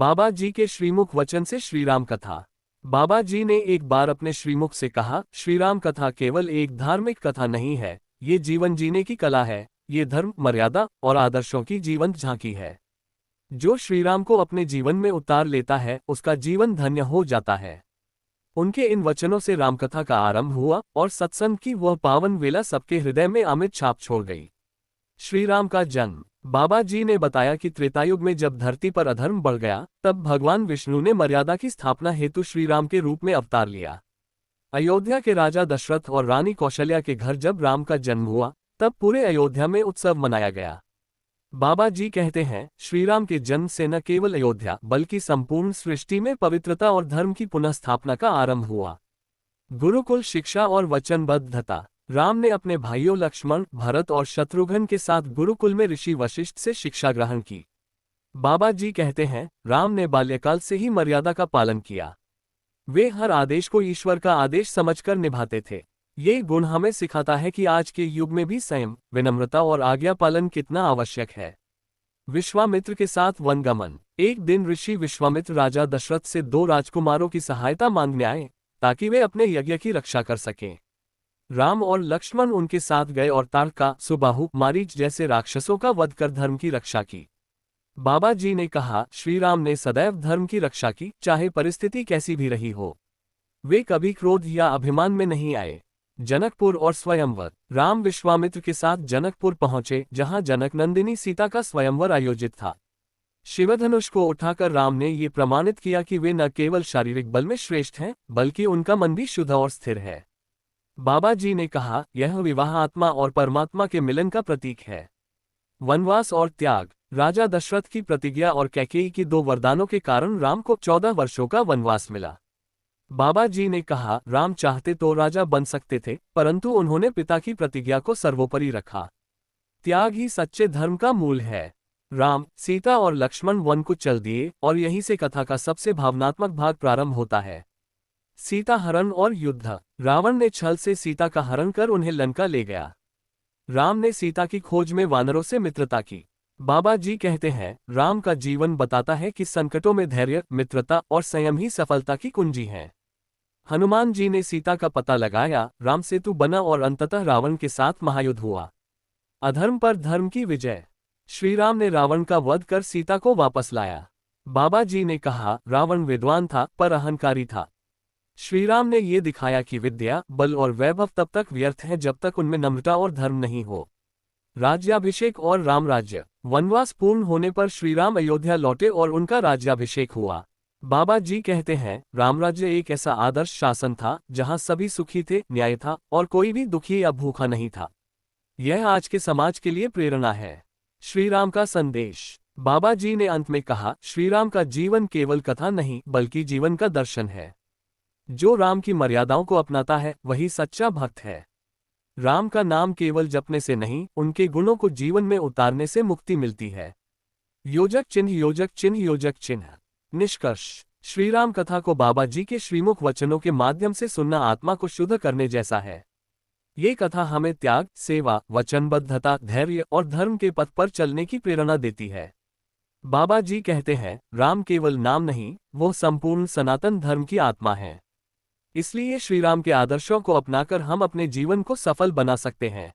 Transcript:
बाबा जी के श्रीमुख वचन से श्रीराम कथा। बाबा जी ने एक बार अपने श्रीमुख से कहा, श्रीराम कथा केवल एक धार्मिक कथा नहीं है, ये जीवन जीने की कला है, ये धर्म, मर्यादा और आदर्शों की जीवंत झांकी है। जो श्रीराम को अपने जीवन में उतार लेता है, उसका जीवन धन्य हो जाता है। उनके इन वचनों से रामकथा का आरंभ हुआ और सत्संग की वह पावन वेला सबके हृदय में अमिट छाप छोड़ गई। श्रीराम का जन्म। बाबा जी ने बताया कि त्रेतायुग में जब धरती पर अधर्म बढ़ गया, तब भगवान विष्णु ने मर्यादा की स्थापना हेतु श्रीराम के रूप में अवतार लिया। अयोध्या के राजा दशरथ और रानी कौशल्या के घर जब राम का जन्म हुआ, तब पूरे अयोध्या में उत्सव मनाया गया। बाबा जी कहते हैं, श्रीराम के जन्म से न केवल अयोध्या बल्कि संपूर्ण सृष्टि में पवित्रता और धर्म की पुनः स्थापना का आरंभ हुआ। गुरुकुल शिक्षा और वचनबद्धता। राम ने अपने भाइयों लक्ष्मण, भरत और शत्रुघ्न के साथ गुरुकुल में ऋषि वशिष्ठ से शिक्षा ग्रहण की। बाबा जी कहते हैं, राम ने बाल्यकाल से ही मर्यादा का पालन किया। वे हर आदेश को ईश्वर का आदेश समझकर निभाते थे। ये गुण हमें सिखाता है कि आज के युग में भी संयम, विनम्रता और आज्ञा पालन कितना आवश्यक है। विश्वामित्र के साथ वनगमन। एक दिन ऋषि विश्वामित्र राजा दशरथ से 2 राजकुमारों की सहायता मांगने आए, ताकि वे अपने यज्ञ की रक्षा कर सकें। राम और लक्ष्मण उनके साथ गए और ताड़का, सुबाहु, मारीच जैसे राक्षसों का वध कर धर्म की रक्षा की। बाबा जी ने कहा, श्रीराम ने सदैव धर्म की रक्षा की, चाहे परिस्थिति कैसी भी रही हो। वे कभी क्रोध या अभिमान में नहीं आए। जनकपुर और स्वयंवर। राम विश्वामित्र के साथ जनकपुर पहुंचे, जहां जनक नंदिनी सीता का स्वयंवर आयोजित था। शिवधनुष को उठाकर राम ने ये प्रमाणित किया कि वे न केवल शारीरिक बल में श्रेष्ठ हैं, बल्कि उनका मन भी शुद्ध और स्थिर है। बाबा जी ने कहा, यह विवाह आत्मा और परमात्मा के मिलन का प्रतीक है। वनवास और त्याग। राजा दशरथ की प्रतिज्ञा और कैकेयी की 2 वरदानों के कारण राम को 14 वर्षों का वनवास मिला। बाबा जी ने कहा, राम चाहते तो राजा बन सकते थे, परंतु उन्होंने पिता की प्रतिज्ञा को सर्वोपरि रखा। त्याग ही सच्चे धर्म का मूल है। राम, सीता और लक्ष्मण वन को चल दिए और यहीं से कथा का सबसे भावनात्मक भाग प्रारंभ होता है। सीता हरण और युद्ध। रावण ने छल से सीता का हरण कर उन्हें लंका ले गया। राम ने सीता की खोज में वानरों से मित्रता की। बाबा जी कहते हैं, राम का जीवन बताता है कि संकटों में धैर्य, मित्रता और संयम ही सफलता की कुंजी हैं। हनुमान जी ने सीता का पता लगाया, राम सेतु बना और अंततः रावण के साथ महायुद्ध हुआ। अधर्म पर धर्म की विजय। श्रीराम ने रावण का वध कर सीता को वापस लाया। बाबा जी ने कहा, रावण विद्वान था पर अहंकारी था। श्रीराम ने ये दिखाया कि विद्या, बल और वैभव तब तक व्यर्थ है जब तक उनमें नम्रता और धर्म नहीं हो। राज्याभिषेक और राम राज्य। वनवास पूर्ण होने पर श्रीराम अयोध्या लौटे और उनका राज्याभिषेक हुआ। बाबा जी कहते हैं, राम राज्य एक ऐसा आदर्श शासन था जहां सभी सुखी थे, न्याय था और कोई भी दुखी या भूखा नहीं था। यह आज के समाज के लिए प्रेरणा है। श्रीराम का संदेश। बाबा जी ने अंत में कहा, श्रीराम का जीवन केवल कथा नहीं बल्कि जीवन का दर्शन है। जो राम की मर्यादाओं को अपनाता है, वही सच्चा भक्त है। राम का नाम केवल जपने से नहीं, उनके गुणों को जीवन में उतारने से मुक्ति मिलती है। योजक चिन्ह, योजक चिन्ह, योजक चिन्ह। निष्कर्ष। श्रीराम कथा को बाबा जी के श्रीमुख वचनों के माध्यम से सुनना आत्मा को शुद्ध करने जैसा है। ये कथा हमें त्याग, सेवा, वचनबद्धता, धैर्य और धर्म के पथ पर चलने की प्रेरणा देती है। बाबा जी कहते हैं, राम केवल नाम नहीं, वो संपूर्ण सनातन धर्म की आत्मा है। इसलिए श्रीराम के आदर्शों को अपनाकर हम अपने जीवन को सफल बना सकते हैं।